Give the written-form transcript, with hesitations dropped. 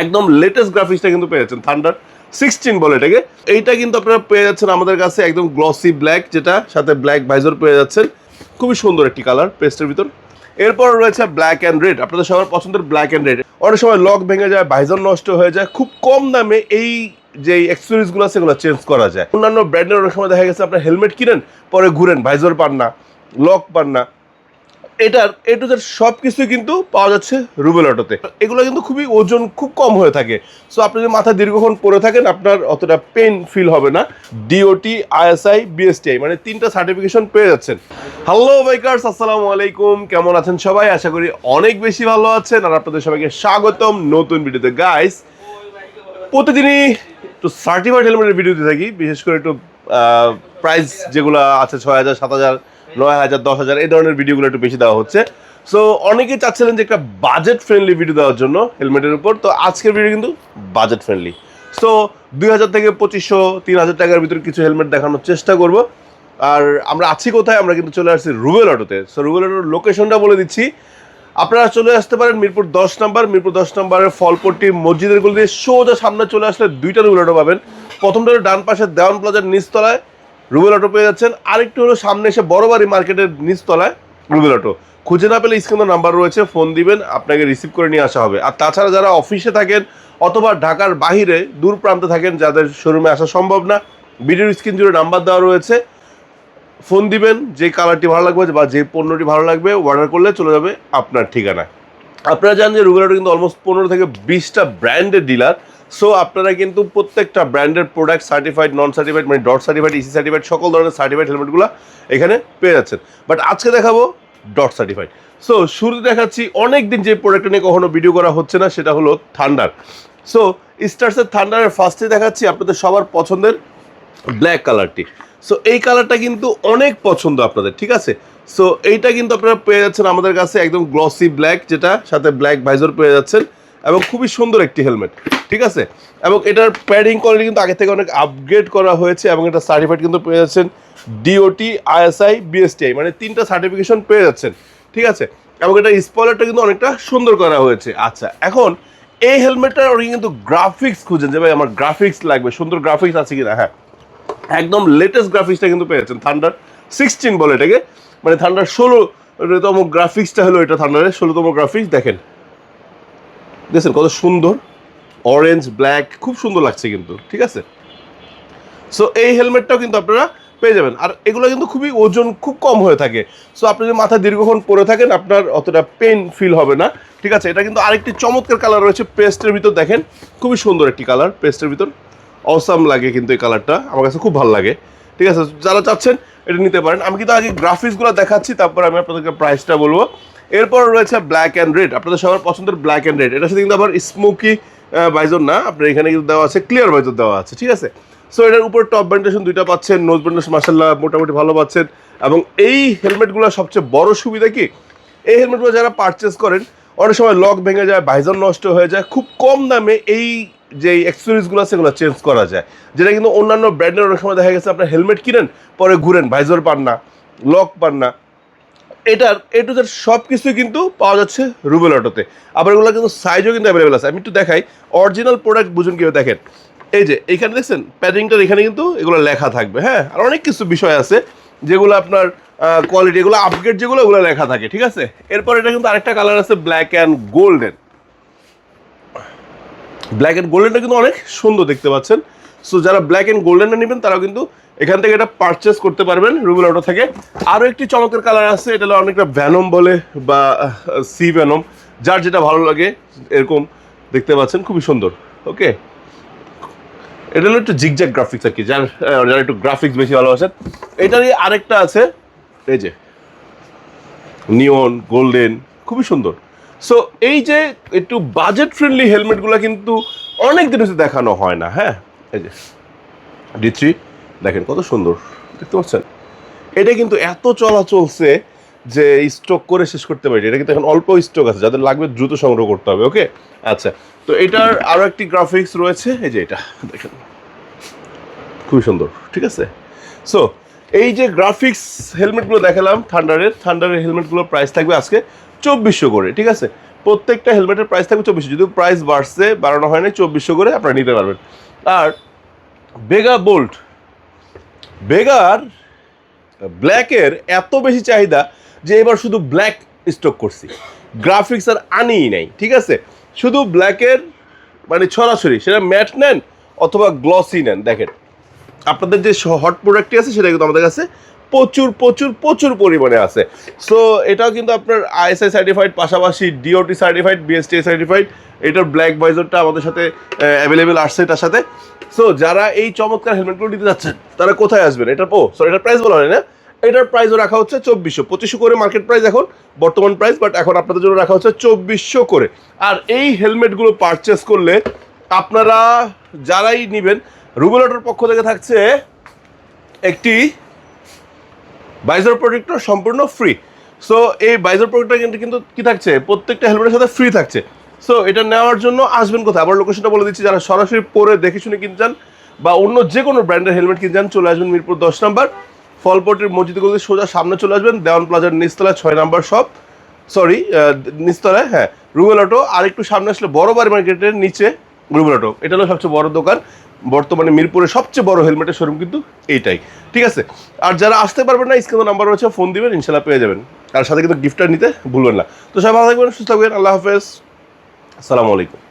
একদম লেটেস্ট গ্রাফিক্সটা কিন্তু পেয়ে যাচ্ছেন, থান্ডার 16 বলে এটাকে। এইটা কিন্তু আপনারা পেয়ে যাচ্ছেন আমাদের কাছে একদম গ্লসি ব্ল্যাক, যেটা সাথে ব্ল্যাক ভাইজর পেয়ে যাচ্ছেন। খুবই সুন্দর একটি কালার পেস্টের ভিতর। এরপর রয়েছে ব্ল্যাক অ্যান্ড রেড, আপনাদের সবার পছন্দের ব্ল্যাক অ্যান্ড রেড। অনেক সময় লক ভেঙে যায়, ভাইজর নষ্ট হয়ে যায়, খুব কম দামে এই যে অ্যাক্সেসরিজগুলো আছে সেগুলো চেঞ্জ করা যায়। অন্যান্য ব্র্যান্ডের অনেক সময় দেখা গেছে আপনার হেলমেট কিনেন, পরে ঘুরেন, ভাইজর পান না, লক পান না। এটার এ টু জেড সব কিছুই কিন্তু পাওয়া যাচ্ছে রুবেল অটোতে। এগুলো কিন্তু খুবই ওজন খুব কম হয়ে থাকে, সো আপনি যদি মাথা দীর্ঘক্ষণ পরে থাকেন আপনার অতটা পেন ফিল হবে না। ডিওটি, আইএসআই, বিএসটিআই মানে 3টা সার্টিফিকেশন পেয়ে যাচ্ছেন। হ্যালো বাইকার্স, আসসালামু আলাইকুম, কেমন আছেন সবাই? আশা করি অনেক বেশি ভালো আছেন। আর আপনাদের সবাইকে স্বাগতম নতুন ভিডিওতে। গাইস, প্রতিদিনই একটু সার্টিফাইড হেলমেটের ভিডিও দিতে থাকি, বিশেষ করে একটু প্রাইস যেগুলো আছে 6,000, 7,000, 9,000, 10,000 এই ধরনের ভিডিওগুলো একটু বেশি দেওয়া হচ্ছে। সো অনেকেই চাচ্ছিলেন যে একটা বাজেট ফ্রেন্ডলি ভিডিও দেওয়ার জন্য হেলমেটের উপর, তো আজকের ভিডিও কিন্তু বাজেট ফ্রেন্ডলি। সো 2,000 থেকে 2,500, 3,000 টাকার ভিতরে কিছু হেলমেট দেখানোর চেষ্টা করব। আর আমরা আছি কোথায়? আমরা কিন্তু চলে আসছি রুবেল অটোতে। সো রুবেল অটোর লোকেশনটা বলে দিচ্ছি। আপনারা চলে আসতে পারেন মিরপুর 10 নম্বর, মিরপুর 10 নম্বরের ফলপট্টি মসজিদের গলি দিয়ে সোজা সামনে চলে আসলে 2টা রুবেল অটো পাবেন। প্রথমটা হলো ডান পাশে দেওয়ান প্লাজার নিচতলায় রুবেল অটো পেয়ে যাচ্ছেন, আরেকটু হলো সামনে এসে বড়বাড়ি মার্কেটের নিচতলায় রুবেল অটো। খুঁজে না পেলে স্ক্রিনে নাম্বার রয়েছে, ফোন দিবেন, আপনাকে রিসিভ করে নিয়ে আসা হবে। আর তাছাড়া যারা অফিসে থাকেন অথবা ঢাকার বাহিরে দূর প্রান্তে থাকেন, যাদের শোরুমে আসা সম্ভব না, ভিডিওর স্ক্রিন জুড়ে নাম্বার দেওয়া রয়েছে, ফোন দিবেন। যে কালারটি ভালো লাগবে বা যে পণ্যটি ভালো লাগবে অর্ডার করলে চলে যাবে আপনার ঠিকানায়। আপনারা জানেন যে রুবেল অটো কিন্তু অলমোস্ট 15 থেকে 20টা ব্র্যান্ডের ডিলার। সো আপনারা কিন্তু প্রত্যেকটা ব্র্যান্ডের প্রোডাক্ট সার্টিফাইড, নন সার্টিফাইড মানে ডট সার্টিফাইড, ইসি সার্টিফাইড, সকল ধরনের সার্টিফাইড হেলমেটগুলো এখানে পেয়ে যাচ্ছেন। বাট আজকে দেখাবো ডট সার্টিফাইড। সো শুরুতে দেখাচ্ছি অনেক দিন যে প্রোডাক্টটা নিয়ে কখনো ভিডিও করা হচ্ছে না, সেটা হলো থান্ডার। সো স্টার্সের থান্ডারের ফার্স্টে দেখাচ্ছি আপনাদের সবার পছন্দের ব্ল্যাক কালারটি। সো এই কালারটা কিন্তু অনেক পছন্দ আপনাদের, ঠিক আছে? সো এইটা কিন্তু আপনারা পেয়ে যাচ্ছেন আমাদের কাছে একদম গ্লসি ব্ল্যাক, যেটা সাথে ব্ল্যাক ভাইজর পেয়ে যাচ্ছেন, এবং খুবই সুন্দর একটি হেলমেট, ঠিক আছে? এবং এটার প্যাডিং কোয়ালিটি কিন্তু আগে থেকে অনেক আপগ্রেড করা হয়েছে, এবং এটা সার্টিফাইড কিন্তু পেয়ে যাচ্ছেন ডিওটি, আইএসআই, বিএসটিআই মানে 3টা সার্টিফিকেশন পেয়ে যাচ্ছেন, ঠিক আছে? এবং এটা স্পয়লারটা কিন্তু অনেকটা সুন্দর করা হয়েছে। আচ্ছা, এখন এই হেলমেটটার অনেকে কিন্তু গ্রাফিক্স খুঁজেন যে ভাই আমার গ্রাফিক্স লাগবে, সুন্দর গ্রাফিক্স আছে কিনা। হ্যাঁ, একদম লেটেস্ট গ্রাফিক্সটা কিন্তু পেয়ে যাচ্ছেন, থান্ডার 16 বলে এটাকে, মানে থান্ডার 16তম গ্রাফিক্সটা হলো এটা। থান্ডারের 16তম গ্রাফিক্স দেখেন কত সুন্দর, অরেঞ্জ ব্ল্যাক, খুব সুন্দর লাগছে কিন্তু, ঠিক আছে? সো এই হেলমেটটাও কিন্তু আপনারা পেয়ে যাবেন। আর এগুলো কিন্তু খুবই ওজন খুব কম হয়ে থাকে, সো আপনি যদি মাথা দীর্ঘক্ষণ পরে থাকেন আপনার অতটা পেন ফিল হবে না, ঠিক আছে? এটা কিন্তু আরেকটি চমৎকার কালার রয়েছে পেস্টের ভিতর, দেখেন খুবই সুন্দর একটি কালার পেস্টের ভিতর। অসাম লাগে কিন্তু এই কালারটা, আমার কাছে খুব ভালো লাগে, ঠিক আছে? যারা চাচ্ছেন এটা নিতে পারেন। আমি কিন্তু আগে গ্রাফিক্সগুলো দেখাচ্ছি, তারপর আমি আপনাদেরকে প্রাইসটা বলবো। এরপর রয়েছে ব্ল্যাক অ্যান্ড রেড, আপনাদের সবার পছন্দের ব্ল্যাক অ্যান্ড রেড। এটার সাথে কিন্তু আবার স্মোকি ভাইজর না, আপনার এখানে কিন্তু দেওয়া আছে ক্লিয়ার ভাইজর দেওয়া আছে, ঠিক আছে? সো এটার উপর টপ ব্যান্ডেশন 2টা পাচ্ছেন, নোজ ব্যান্ডেশন মাশাআল্লাহ মোটামুটি ভালো পাচ্ছেন। এবং এই হেলমেটগুলো সবচেয়ে বড় সুবিধা কি, এই হেলমেটগুলো যারা পারচেস করেন অনেক সময় লক ভেঙে যায়, ভাইজর নষ্ট হয়ে যায়, খুব কম দামে এই যে অ্যাক্সেসরিজগুলো আছে সেগুলো চেঞ্জ করা যায়, যেটা কিন্তু অন্যান্য ব্র্যান্ডের অনেক সময় দেখা গেছে আপনার হেলমেট কিনেন, পরে ঘুরেন, ভাইজর পান না, লক পান না। এটার এ টু জেড সব কিছুই কিন্তু পাওয়া যাচ্ছে রুবেল অটোতে। আবার এগুলো কিন্তু সাইজও কিন্তু অ্যাভেলেবেল আছে। আমি একটু দেখাই, অরিজিনাল প্রোডাক্ট বুঝুন কীভাবে। দেখেন এই যে এইখানে দেখছেন প্যাডিংটার এখানে কিন্তু এগুলো লেখা থাকবে, হ্যাঁ। আর অনেক কিছু বিষয় আছে যেগুলো আপনার কোয়ালিটি, এগুলো আপগ্রেড যেগুলো ওগুলো লেখা থাকে, ঠিক আছে? এরপর এটা কিন্তু আরেকটা কালার আছে black and golden. Black and গোল্ডেনটা কিন্তু অনেক সুন্দর দেখতে পাচ্ছেন। সো যারা ব্ল্যাক অ্যান্ড গোল্ডেনটা নেবেন তারাও কিন্তু এখান থেকে এটা পারচেস করতে পারবেন রুবেল অটো থেকে। আরও একটি চমৎকার কালার আছে, এটা হলো অনেকটা ভ্যানম বলে বা সি ভ্যানম, যার যেটা ভালো লাগে এরকম দেখতে পাচ্ছেন, খুবই সুন্দর। ওকে, এটা হলো একটু জিগজ্যাগ গ্রাফিক্স আর কি, যারা একটু গ্রাফিক্স বেশি ভালোবাসেন। এটারই আরেকটা আছে এই যে নিয়ন গোল্ডেন, খুবই সুন্দর। সো এই যে একটু বাজেট ফ্রেন্ডলি হেলমেটগুলো কিন্তু অনেক দিন হচ্ছে দেখানো হয় না। হ্যাঁ, এই যে D3 দেখেন কত সুন্দর দেখতে পাচ্ছেন। এটা কিন্তু এত চলা চলছে যে স্টক করে শেষ করতে পারি। এটা কিন্তু এখন অল্প স্টক আছে, যাদের লাগবে দ্রুত সংগ্রহ করতে হবে। ওকে, আচ্ছা, তো এটার আরও একটি গ্রাফিক্স রয়েছে, এই যে এটা দেখেন খুবই সুন্দর, ঠিক আছে? সো এই যে গ্রাফিক্স হেলমেটগুলো দেখালাম থান্ডারের হেলমেটগুলোর প্রাইস থাকবে আজকে 2400 করে, ঠিক আছে? প্রত্যেকটা হেলমেটের প্রাইস থাকবে 2400, যদিও প্রাইস বাড়ছে, বাড়ানো হয় না, 2400 করে আপনারা নিতে পারবেন। আর বেগা বোল্ট, বেগার ব্ল্যাকের এত বেশি চাহিদা যে এবার শুধু ব্ল্যাক স্টক করছি, গ্রাফিক্স আর আনিই নাই, ঠিক আছে? শুধু ব্ল্যাকের মানে সরাসরি, সেটা ম্যাট নেন অথবা গ্লসি নেন। দেখেন আপনাদের যে হট প্রোডাক্টটি আছে সেটা কিন্তু আমাদের কাছে প্রচুর প্রচুর প্রচুর পরিমাণে আছে। সো এটাও কিন্তু আপনার আইএসআই সার্টিফাইড, পাশাপাশি ডিওটি সার্টিফাইড, বিএসটিআই সার্টিফাইড। এটার ব্ল্যাক ভাইজরটা আমাদের সাথে অ্যাভেলেবেল আসছে এটার সাথে। সো যারা এই চমৎকার হেলমেটগুলো নিতে যাচ্ছেন তারা কোথায় আসবেন? এটার এটার প্রাইস বলা হয় না, এটার প্রাইসও রাখা হচ্ছে 2400, 2500 করে মার্কেট প্রাইস এখন বর্তমান প্রাইস, বাট এখন আপনাদের জন্য রাখা হচ্ছে 2400 করে। আর এই হেলমেটগুলো পারচেস করলে আপনারা যারাই নেবেন, রুবেলটার পক্ষ থেকে থাকছে একটি ভাইজার প্রোটেক্টর সম্পূর্ণ ফ্রি। সো এই ভাইজার প্রোটেক্টর কিন্তু কি থাকছে, প্রত্যেকটা হেলমেটের সাথে ফ্রি থাকছে। সো এটা নেওয়ার জন্য আসবেন কোথায়, আবার লোকেশনটা বলে দিচ্ছি। যারা সরাসরি পরে দেখে শুনে কিনতে চান বা অন্য যে কোনো ব্র্যান্ডের হেলমেট কিনতে চান, চলে আসবেন মিরপুর 10 নম্বর, ফলপট্টির মসজিদ গলির সোজা সামনে চলে আসবেন, দেওয়ান প্লাজার নিচতলায় 6 নম্বর শপ, সরি নিচতলায়, হ্যাঁ, রুবেল অটো। আর একটু সামনে আসলে বড় বাড়ি মার্কেটের নিচে রুবেল অটো, এটা হলো সবচেয়ে বড় দোকান। বর্তমানে মিরপুরের সবচেয়ে বড় হেলমেটের শোরুম কিন্তু এইটাই, ঠিক আছে? আর যারা আসতে পারবেন না, স্ক্রিনে নাম্বার রয়েছে, ফোন দিবেন, ইনশাল্লাহ পেয়ে যাবেন। আর সাথে কিন্তু গিফটটা নিতে ভুলবেন না। তো সবাই ভালো থাকবেন, সুস্থ থাকবেন, আল্লাহ হাফেজ, আসসালামু আলাইকুম।